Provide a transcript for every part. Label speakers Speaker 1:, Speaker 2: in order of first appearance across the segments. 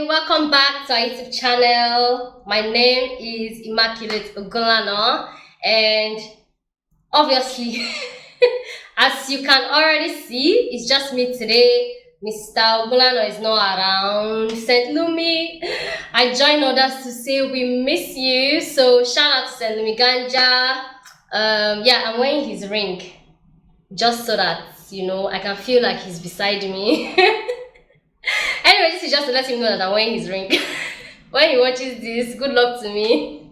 Speaker 1: Welcome back to our YouTube channel. My name is Immaculate and obviously as you can already see, it's just me today. Mr. Ogulano is not around. St. Lumi, I join others to say we miss you. So shout out to St. Lumi Ganja. Yeah, I'm wearing his ring just so that I can feel like he's beside me. Anyway, this is just to let him know that I'm wearing his ring. When he watches this, good luck to me.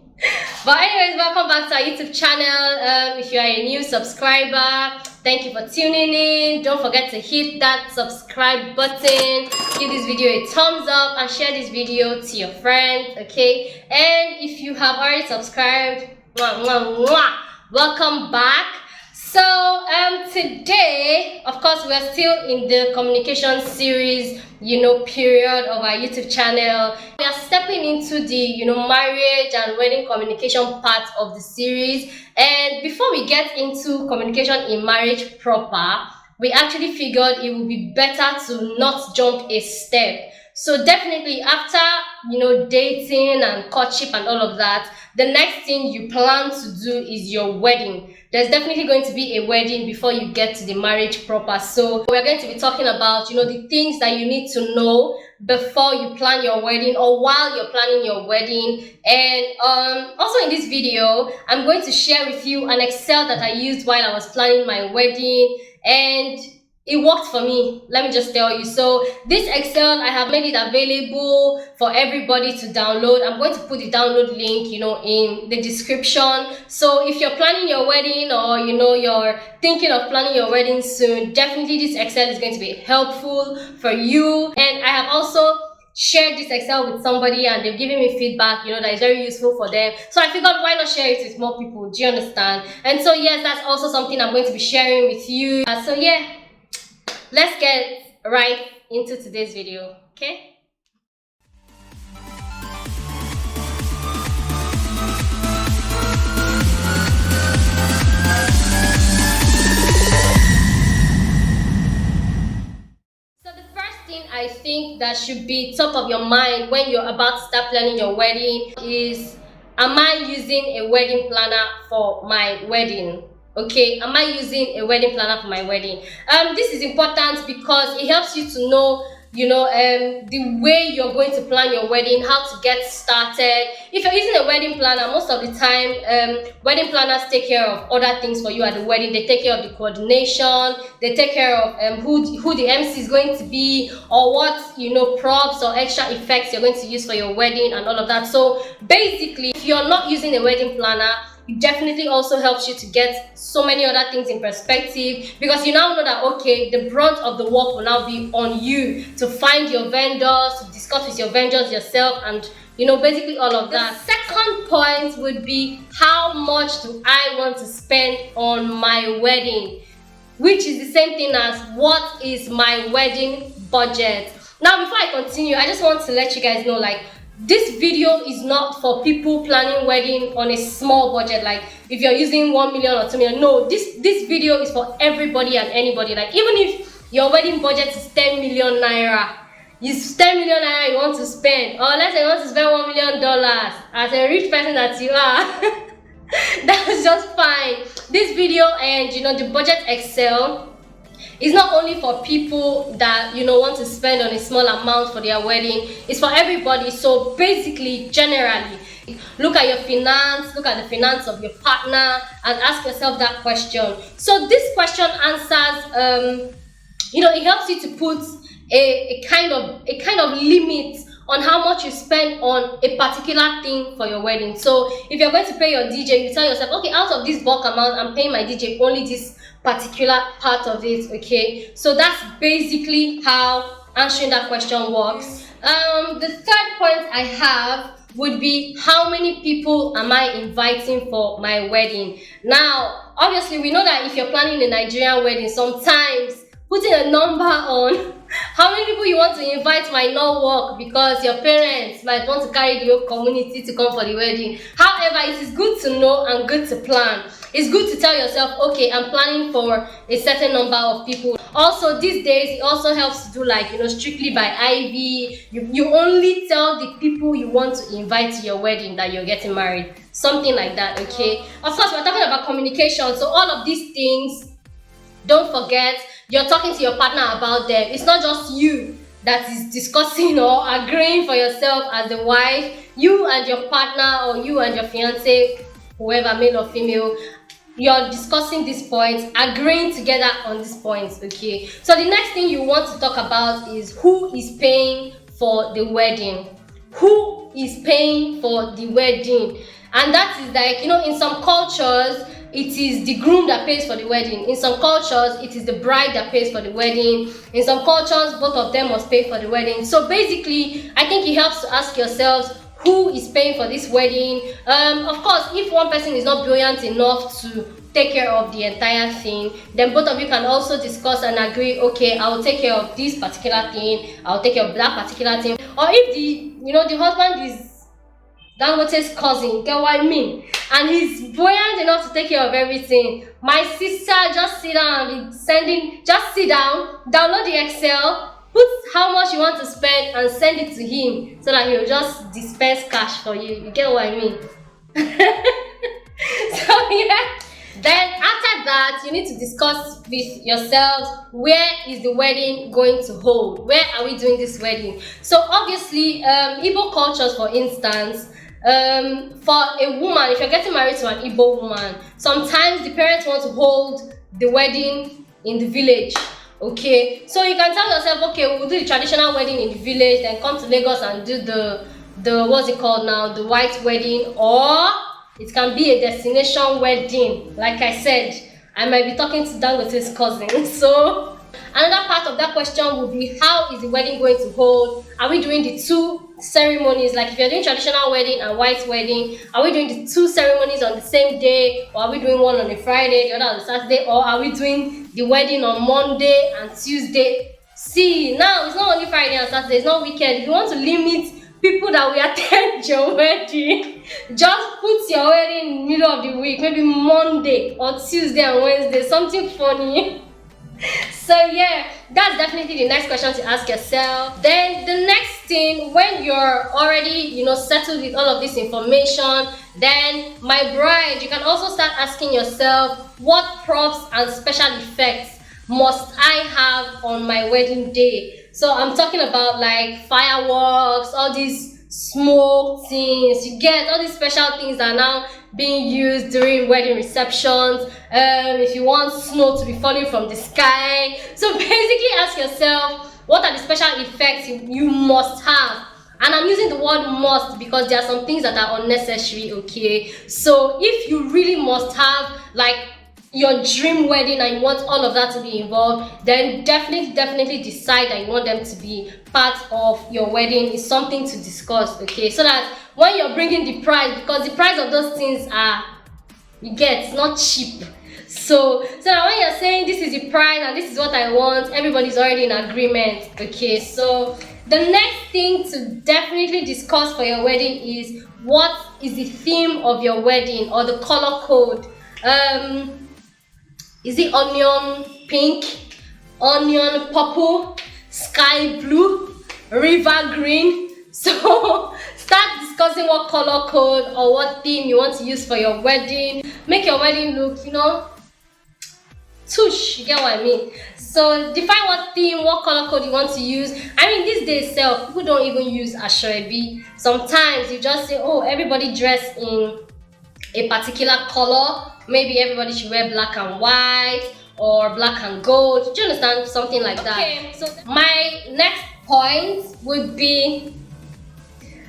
Speaker 1: But anyways, welcome back to our YouTube channel. If you are a new subscriber, thank you for tuning in. Don't forget to hit that subscribe button, give this video a thumbs up, and share this video to your friends, okay? And if you have already subscribed, welcome back. So today, of course, we are still in the communication series, period of our YouTube channel. We are stepping into the, marriage and wedding communication part of the series. And before we get into communication in marriage proper, we actually figured it would be better to not jump a step. So definitely after, dating and courtship and all of that, the next thing you plan to do is your wedding. There's definitely going to be a wedding before you get to the marriage proper. So we're going to be talking about, the things that you need to know before you plan your wedding or while you're planning your wedding. And also in this video, I'm going to share with you an Excel that I used while I was planning my wedding, and it worked for me, let me just tell you. So this Excel, I have made it available for everybody to download. I'm going to put the download link, in the description. So if you're planning your wedding or, you're thinking of planning your wedding soon, definitely this Excel is going to be helpful for you. And I have also shared this Excel with somebody and they've given me feedback, that is very useful for them. So I figured, why not share it with more people? Do you understand? And so yes, that's also something I'm going to be sharing with you. So yeah, let's get right into today's video, okay? So the first thing I think that should be top of your mind when you're about to start planning your wedding is, am I using a wedding planner for my wedding? Okay, am I using a wedding planner for my wedding? This is important because it helps you to know, the way you're going to plan your wedding, how to get started. If you're using a wedding planner, most of the time, wedding planners take care of other things for you at the wedding. They take care of the coordination, they take care of who the MC is going to be, or what, props or extra effects you're going to use for your wedding and all of that. So basically, if you're not using a wedding planner, it definitely also helps you to get so many other things in perspective, because you now know that, okay, the brunt of the work will now be on you to find your vendors, to discuss with your vendors yourself, and basically all of that. The second point would be, how much do I want to spend on my wedding? Which is the same thing as, what is my wedding budget? Now, before I continue, I just want to let you guys know, this video is not for people planning wedding on a small budget, like if you're using 1 million or 2 million. No, this video is for everybody and anybody. Even if your wedding budget is 10 million naira, it's 10 million naira you want to spend, or let's say you want to spend $1 million as a rich person that you are, that's just fine. This video and the budget Excel is not only for people that want to spend on a small amount for their wedding. It's for everybody. So basically, generally, look at your finance, look at the finance of your partner, and ask yourself that question. So this question answers, it helps you to put a kind of limit on how much you spend on a particular thing for your wedding. So if you're going to pay your DJ, you tell yourself, okay, out of this bulk amount, I'm paying my DJ only this particular part of it, okay? So that's basically how answering that question works. The third point I have would be, how many people am I inviting for my wedding? Now, obviously, we know that if you're planning a Nigerian wedding, sometimes putting a number on how many people you want to invite might not work, because your parents might want to carry the whole community to come for the wedding. However, it is good to know and good to plan. It's good to tell yourself, okay, I'm planning for a certain number of people. Also, these days, it also helps to do like, strictly by IV. You only tell the people you want to invite to your wedding that you're getting married. Something like that, okay? Of course, we're talking about communication. So all of these things, don't forget, you're talking to your partner about them. It's not just you that is discussing or agreeing for yourself as the wife. You and your partner, or you and your fiance, whoever, male or female, you're discussing these points, agreeing together on these points, okay? So the next thing you want to talk about is who is paying for the wedding. Who is paying for the wedding? And that is like, in some cultures, it is the groom that pays for the wedding. In some cultures, it is the bride that pays for the wedding. In some cultures, both of them must pay for the wedding. So basically, I think it helps to ask yourselves, who is paying for this wedding? Of course, if one person is not brilliant enough to take care of the entire thing, then both of you can also discuss and agree, okay, I will take care of this particular thing, I'll take care of that particular thing. Or if the husband is Dangote's cousin, get what I mean? And he's buoyant enough to take care of everything. My sister, just sit down and be just sit down, download the Excel, put how much you want to spend and send it to him so that he'll just dispense cash for you. You get what I mean? So yeah. Then after that, you need to discuss with yourselves, where is the wedding going to hold? Where are we doing this wedding? So obviously, Igbo cultures, for instance, for a woman, if you're getting married to an Igbo woman, sometimes the parents want to hold the wedding in the village. Okay, so you can tell yourself, okay, we'll do the traditional wedding in the village, then come to Lagos and do the what's it called now, the white wedding, or it can be a destination wedding. Like I said, I might be talking to Dangote's cousin. So another part of that question will be, how is the wedding going to hold? Are we doing the two ceremonies? Like if you're doing traditional wedding and white wedding, are we doing the two ceremonies on the same day, or are we doing one on a Friday, the other on a Saturday, or are we doing the wedding on Monday and Tuesday? See, now it's not only Friday and Saturday, it's not weekend. If you want to limit people that will attend your wedding, just put your wedding in the middle of the week, maybe Monday or Tuesday and Wednesday, something funny. So yeah, that's definitely the next question to ask yourself. Then the next thing, when you're already settled with all of this information, then my bride, you can also start asking yourself, what props and special effects must I have on my wedding day? So I'm talking about like fireworks, all these smoke things, you get all these special things that are now being used during wedding receptions. If you want snow to be falling from the sky. So basically ask yourself, what are the special effects you must have? And I'm using the word must because there are some things that are unnecessary, okay? So if you really must have like your dream wedding and you want all of that to be involved, then definitely decide that you want them to be part of your wedding. Is something to discuss, okay? So that when you're bringing the price, because the price of those things it's not cheap. So that when you're saying this is the price and this is what I want, everybody's already in agreement, okay? So the next thing to definitely discuss for your wedding is, what is the theme of your wedding, or the color code? Is it onion pink, onion purple, sky blue, river green? So start discussing what color code or what theme you want to use for your wedding. Make your wedding look, tush, you get what I mean? So define what theme, what color code you want to use. I mean, these days people don't even use Asoebi. Sometimes you just say, oh, everybody dress in a particular color. Maybe everybody should wear black and white or black and gold. Do you understand? Something like that. Okay, so my next point would be,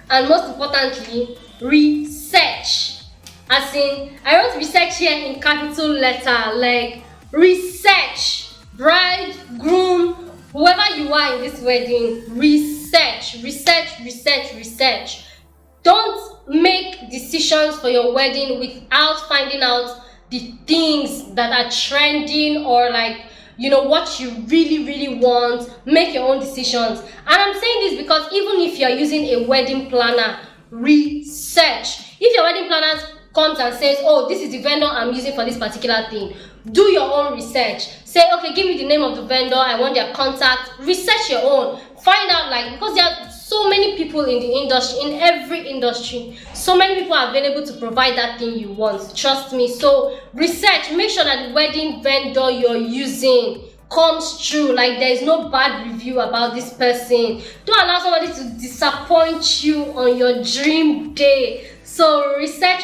Speaker 1: and most importantly, research. As in, I wrote research here in capital letter, like research. Bride, groom, whoever you are in this wedding, research. Don't make decisions for your wedding without finding out the things that are trending, or what you really want. Make your own decisions. And I'm saying this because even if you're using a wedding planner, research. If your wedding planner comes and says, oh, this is the vendor I'm using for this particular thing, do your own research. Say, okay, give me the name of the vendor, I want their contact. Research your own. Find out, like, because there are so many people in the industry, in every industry, so many people are available to provide that thing you want. Trust me. So research. Make sure that the wedding vendor you're using comes true, like there is no bad review about this person. Don't allow somebody to disappoint you on your dream day. So research,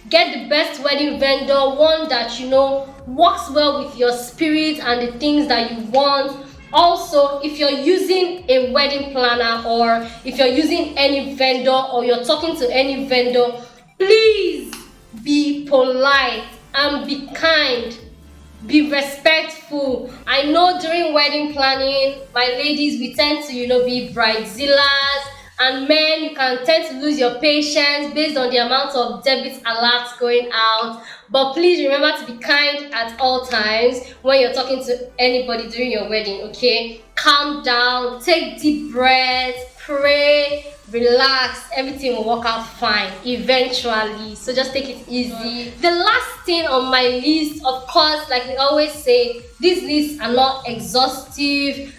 Speaker 1: get the best wedding vendor, one that you know works well with your spirit and the things that you want. Also, if you're using a wedding planner, or if you're using any vendor, or you're talking to any vendor, please be polite and be kind. Be respectful. I know during wedding planning, my ladies, we tend to, be bridezillas, and men, you can tend to lose your patience based on the amount of debit alerts going out. But please remember to be kind at all times when you're talking to anybody during your wedding, okay? Calm down, take deep breaths, pray, relax, everything will work out fine eventually. So just take it easy. The last thing on my list, of course, like we always say, these lists are not exhaustive.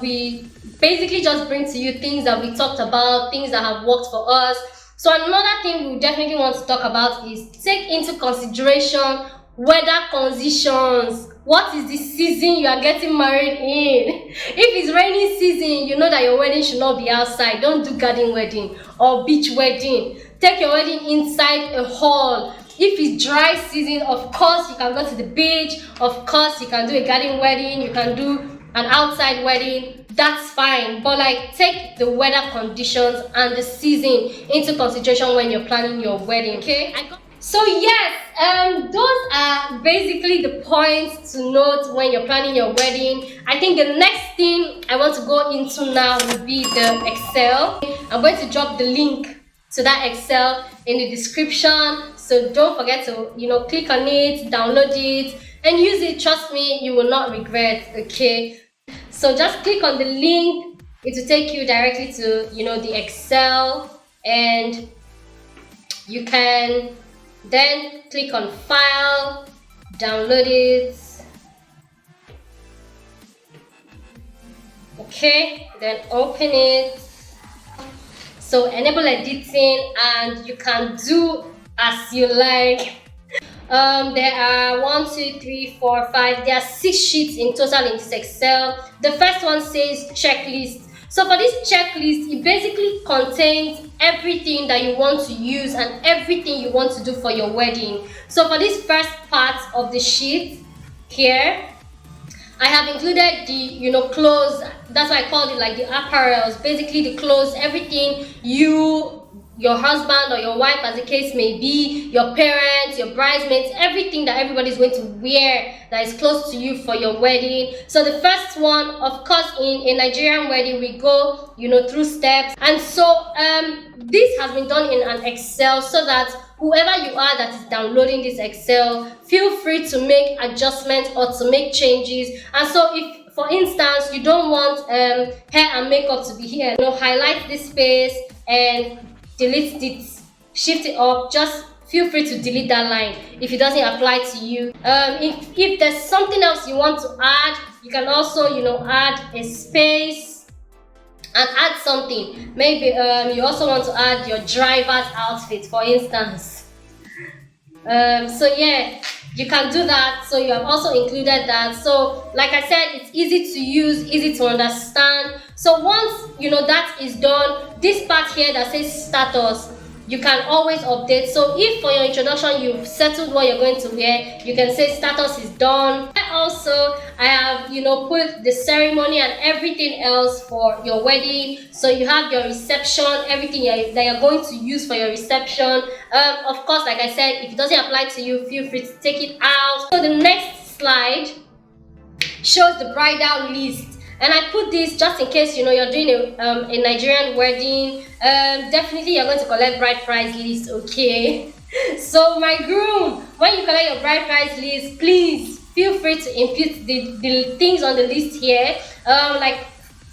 Speaker 1: We basically just bring to you things that we talked about, things that have worked for us. So another thing we definitely want to talk about is take into consideration weather conditions. What is the season you are getting married in? If it's rainy season, you know that your wedding should not be outside. Don't do garden wedding or beach wedding. Take your wedding inside a hall. If it's dry season, of course you can go to the beach. Of course you can do a garden wedding. You can do an outside wedding. That's fine. But like, take the weather conditions and the season into consideration when you're planning your wedding, okay? So yes, those are basically the points to note when you're planning your wedding. I think the next thing I want to go into now will be the Excel. I'm going to drop the link to that Excel in the description. So don't forget to, click on it, download it, and use it. Trust me, you will not regret, okay? So just click on the link. It will take you directly to, the Excel, and you can then click on File, download it. Okay, then open it. So enable editing, and you can do as you like. There are 1, 2, 3, 4, 5. There are 6 sheets in total in this Excel. The first one says checklist. So for this checklist, it basically contains everything that you want to use and everything you want to do for your wedding. So for this first part of the sheet here, I have included the clothes. That's why I called it like the apparels. Basically the clothes, everything your husband or your wife, as the case may be, your parents, your bridesmaids, everything that everybody's going to wear that is close to you for your wedding. So the first one, of course, in a Nigerian wedding, we go, through steps. And so this has been done in an Excel, so that whoever you are that is downloading this Excel, feel free to make adjustments or to make changes. And so if, for instance, you don't want hair and makeup to be here, highlight this space and delete it, shift it up. Just feel free to delete that line if it doesn't apply to you. If there's something else you want to add, you can also add a space and add something. Maybe you also want to add your driver's outfit, for instance. So yeah, you can do that. So you have also included that. So like I said, it's easy to use, easy to understand. So once that is done, this part here that says status, you can always update. So if for your introduction you've settled what you're going to wear, you can say status is done. Also, I have put the ceremony and everything else for your wedding. So you have your reception, everything that you're going to use for your reception. Of course, like I said, if it doesn't apply to you, feel free to take it out. So the next slide shows the bridal list. And I put this just in case you're doing a Nigerian wedding. Definitely you're going to collect bride price list, okay? So my groom, when you collect your bride price list, please feel free to input the things on the list here. Like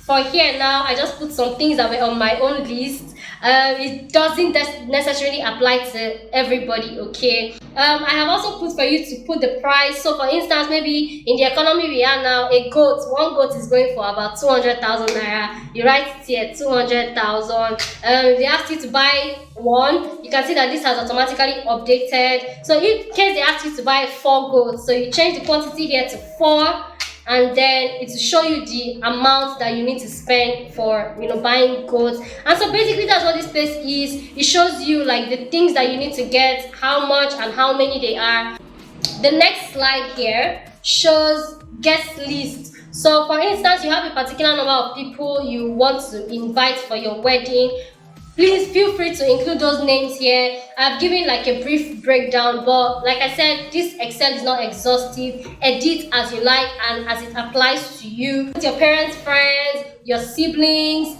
Speaker 1: for here now, I just put some things that were on my own list. It doesn't necessarily apply to everybody, okay? I have also put for you to put the price. So for instance, maybe in the economy we are now, one goat is going for about 200,000 naira. You write it here, 200,000. If they ask you to buy one, you can see that this has automatically updated. So in case they ask you to buy 4 goats, so you change the quantity here to 4, and then it will show you the amount that you need to spend for buying goats. And so basically that's what this place is. It shows you like the things that you need to get, how much and how many they are. The next slide here shows guest list. So for instance, you have a particular number of people you want to invite for your wedding. Please feel free to include those names here. I've given like a brief breakdown, but like I said, this Excel is not exhaustive. Edit as you like and as it applies to you. With your parents, friends, your siblings,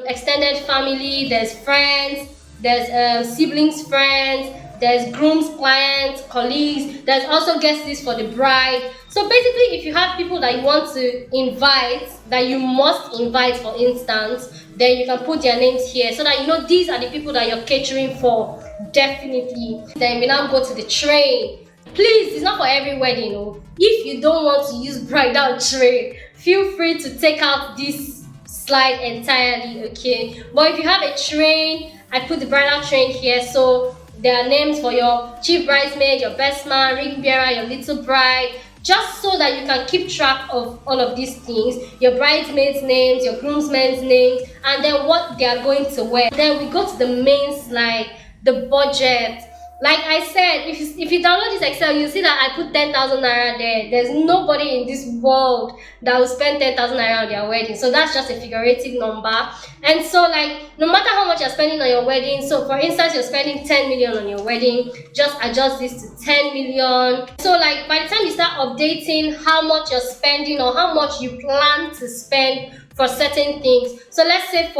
Speaker 1: extended family, there's friends, there's siblings, friends, there's grooms, clients, colleagues. There's also guest list for the bride. So basically, if you have people that you want to invite, that you must invite, for instance, then you can put their names here so that you know these are the people that you're catering for, definitely. Then we now go to the train. Please, it's not for every wedding. No. If you don't want to use bridal train, feel free to take out this slide entirely, okay? But if you have a train, I put the bridal train here, so there are names for your chief bridesmaid, your best man, ring bearer, your little bride, just so that you can keep track of all of these things, your bridesmaids' names, your groomsmen's names, and then what they are going to wear. Then we go to the main slide, the budget. Like I said, if you download this Excel, you'll see that I put 10,000 naira there. There's nobody in this world that will spend 10,000 naira on their wedding. So that's just a figurative number. And so like, no matter how much you're spending on your wedding, so for instance, you're spending 10 million on your wedding, just adjust this to 10 million. So like, by the time you start updating how much you're spending or how much you plan to spend for certain things. So let's say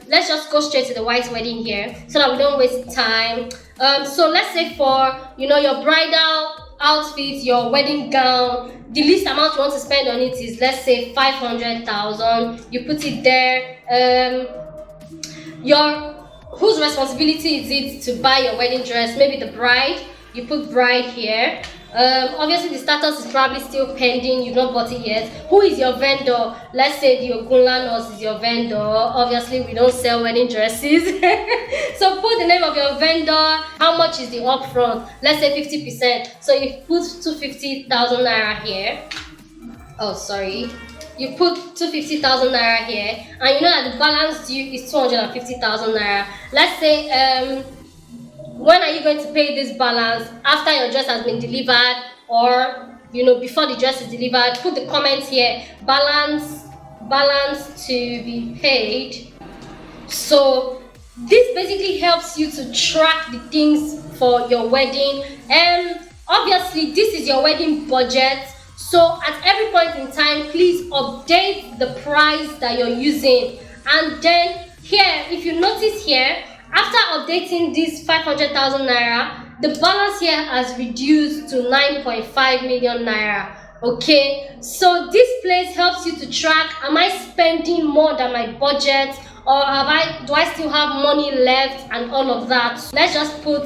Speaker 1: let's just go straight to the white wedding here so that we don't waste time. So let's say for your bridal outfit, your wedding gown, the least amount you want to spend on it is, let's say, 500,000. You put it there. Whose responsibility is it to buy your wedding dress? Maybe the bride. You put bride here. Obviously the status is probably still pending, you've not bought it yet. Who is your vendor? Let's say theogunlanas is your vendor. Obviously we don't sell wedding dresses. So put the name of your vendor. How much is the upfront? Let's say 50%. So you put 250,000 naira here. Oh, sorry. You put 250,000 naira here, and you know that the balance due is 250,000 naira. Let's say when are you going to pay this balance? After your dress has been delivered, or before the dress is delivered? Put the comments here. Balance to be paid. So this basically helps you to track the things for your wedding. And obviously this is your wedding budget. So at every point in time, please update the price that you're using. And then here, if you notice here, after updating this 500,000 naira, the balance here has reduced to 9.5 million naira. Okay, so this place helps you to track, am I spending more than my budget, or do I still have money left, and all of that. So let's just put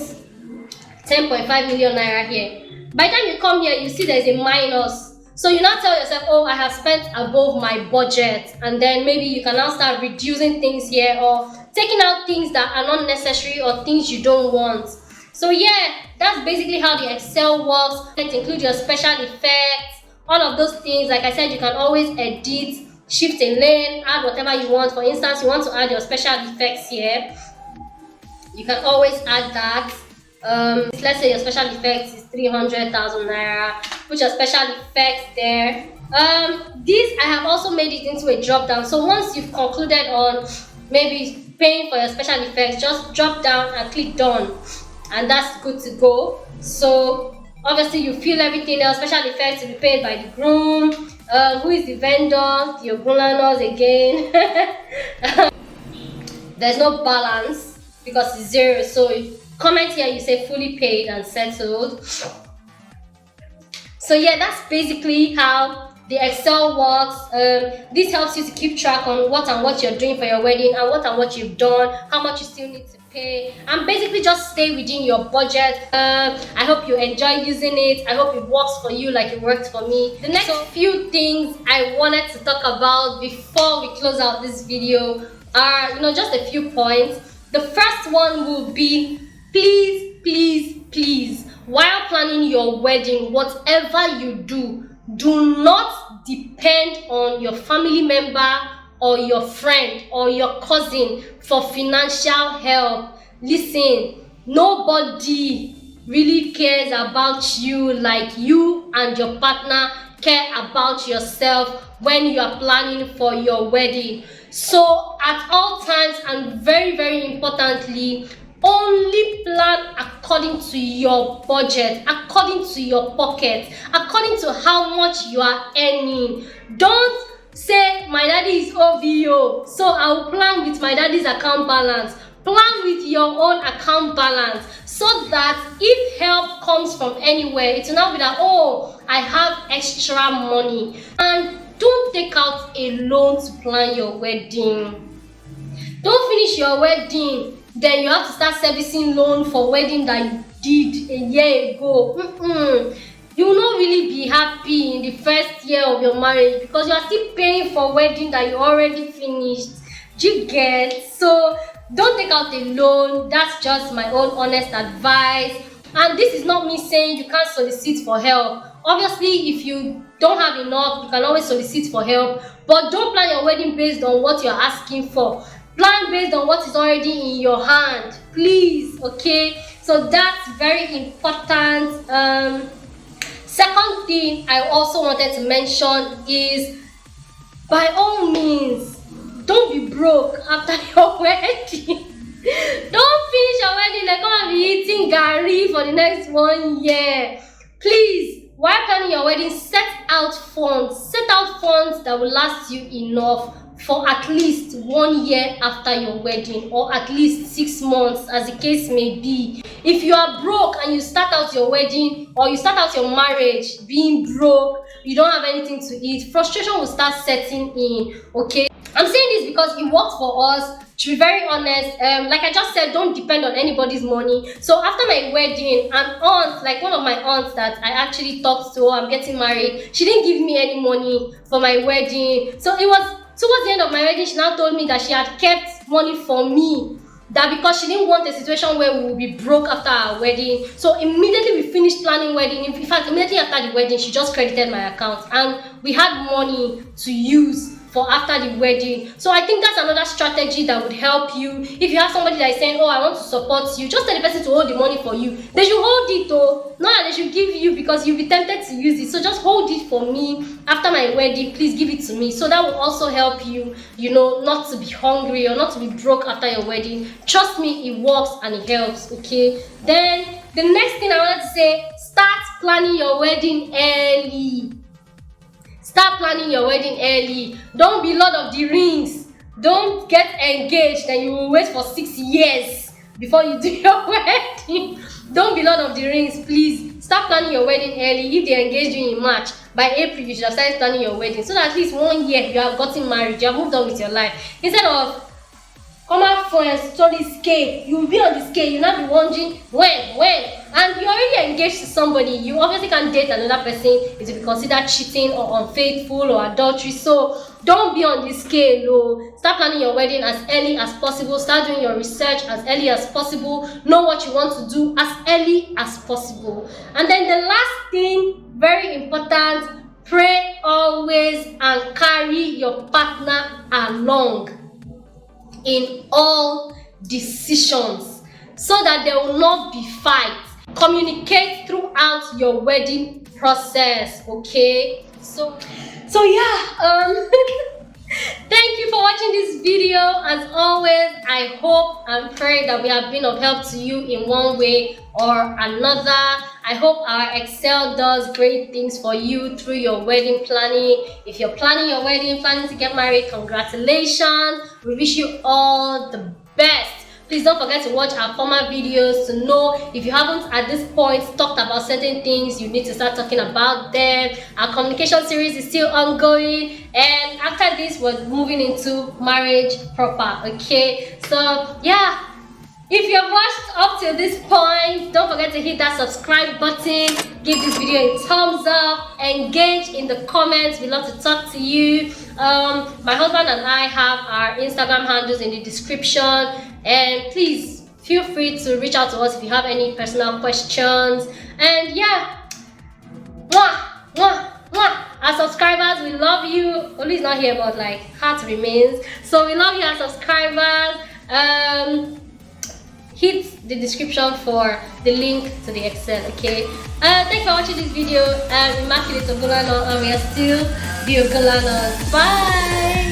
Speaker 1: 10.5 million naira here. By the time you come here, you see there's a minus. So you now tell yourself, oh, I have spent above my budget, and then maybe you can now start reducing things here or taking out things that are not necessary or things you don't want. So yeah, that's basically how the Excel works. It includes your special effects, all of those things. Like I said, you can always edit, shift a lane, add whatever you want. For instance, you want to add your special effects here, you can always add that. Let's say your special effects is 300,000 naira. Put your special effects there. This I have also made it into a drop down. So once you've concluded on maybe paying for your special effects, just drop down and click done, and that's good to go. So obviously you fill everything else. Special effects to be paid by the groom. Who is the vendor? Theogunlanas again. There's no balance because it's 0. So comment here, you say fully paid and settled. So yeah, that's basically how the Excel works. This helps you to keep track on what you're doing for your wedding and what you've done, how much you still need to pay, and basically just stay within your budget. I hope you enjoy using it. I hope it works for you like it worked for me. The next few things I wanted to talk about before we close out this video are, just a few points. The first one will be, please, while planning your wedding, whatever you do not depend on your family member or your friend or your cousin for financial help. Listen, nobody really cares about you like you and your partner care about yourself when you are planning for your wedding. So at all times, and very, very importantly, only plan according to your budget, according to your pocket, according to how much you are earning. Don't say my daddy is OVO, so I'll plan with my daddy's account balance. Plan with your own account balance, so that if help comes from anywhere, it will not be that, oh, I have extra money. And don't take out a loan to plan your wedding. Don't finish your wedding, then you have to start servicing loan for wedding that you did a year ago. You will not really be happy in the first year of your marriage because you are still paying for wedding that you already finished. Do you get? So don't take out a loan. That's just my own honest advice. And this is not me saying you can't solicit for help. Obviously, if you don't have enough, you can always solicit for help. But don't plan your wedding based on what you're asking for. Plan based on what is already in your hand, please. Okay, so that's very important. Second thing I also wanted to mention is, by all means, don't be broke after your wedding. Don't finish your wedding like come and be eating gari for the next 1 year. Please, while planning your wedding, set out funds that will last you enough for at least 1 year after your wedding, or at least 6 months, as the case may be. If you are broke and you start out your wedding or you start out your marriage being broke, you don't have anything to eat, frustration will start setting in. Okay, I'm saying this because it works for us. To be very honest, like I just said, don't depend on anybody's money. So after my wedding, an aunt, like one of my aunts that I actually talked to, I'm getting married, she didn't give me any money for my wedding. So it was towards the end of my wedding, she now told me that she had kept money for me, that because she didn't want a situation where we would be broke after our wedding. So immediately we finished planning wedding. In fact, immediately after the wedding, she just credited my account and we had money to use for after the wedding. So I think that's another strategy that would help you. If you have somebody that is saying, oh, I want to support you, just tell the person to hold the money for you. They should hold it though, not that they should give you, because you'll be tempted to use it. So just hold it for me after my wedding. Please give it to me. So that will also help you, not to be hungry or not to be broke after your wedding. Trust me, it works and it helps. Okay, then the next thing I wanted to say, start planning your wedding early. Start planning your wedding early. Don't be Lord of the Rings. Don't get engaged and you will wait for 6 years before you do your wedding. Don't be Lord of the Rings, please. Start planning your wedding early. If they engage you in March, by April you should have started planning your wedding, so that at least 1 year you have gotten married, you have moved on with your life. Instead of come out for a story scale, you will be on the scale, you'll not be wondering when. And you're already engaged to somebody, you obviously can't date another person. It will be considered cheating or unfaithful or adultery. So don't be on the scale. No. Start planning your wedding as early as possible. Start doing your research as early as possible. Know what you want to do as early as possible. And then the last thing, very important, pray always and carry your partner along in all decisions, so that there will not be fight. Communicate throughout your wedding process. Okay, so yeah, thank you for watching this video. As always, I hope and pray that we have been of help to you in one way or another. I hope our Excel does great things for you through your wedding planning. If you're planning your wedding, planning to get married, congratulations. We wish you all the best. Please don't forget to watch our former videos to know if you haven't at this point talked about certain things, you need to start talking about them. Our communication series is still ongoing, and after this we're moving into marriage proper. Okay, so yeah, if you have watched up till this point, don't forget to hit that subscribe button, give this video a thumbs up, engage in the comments. We love to talk to you. My husband and I have our Instagram handles in the description, and please feel free to reach out to us if you have any personal questions. And yeah, mwah, mwah, mwah. Our subscribers, we love you. Oli's not here, but like heart remains. So we love you, our subscribers. Hit the description for the link to the Excel. Okay, thanks for watching this video. Immaculate theogunlanas, and we are still theogunlanas. Bye.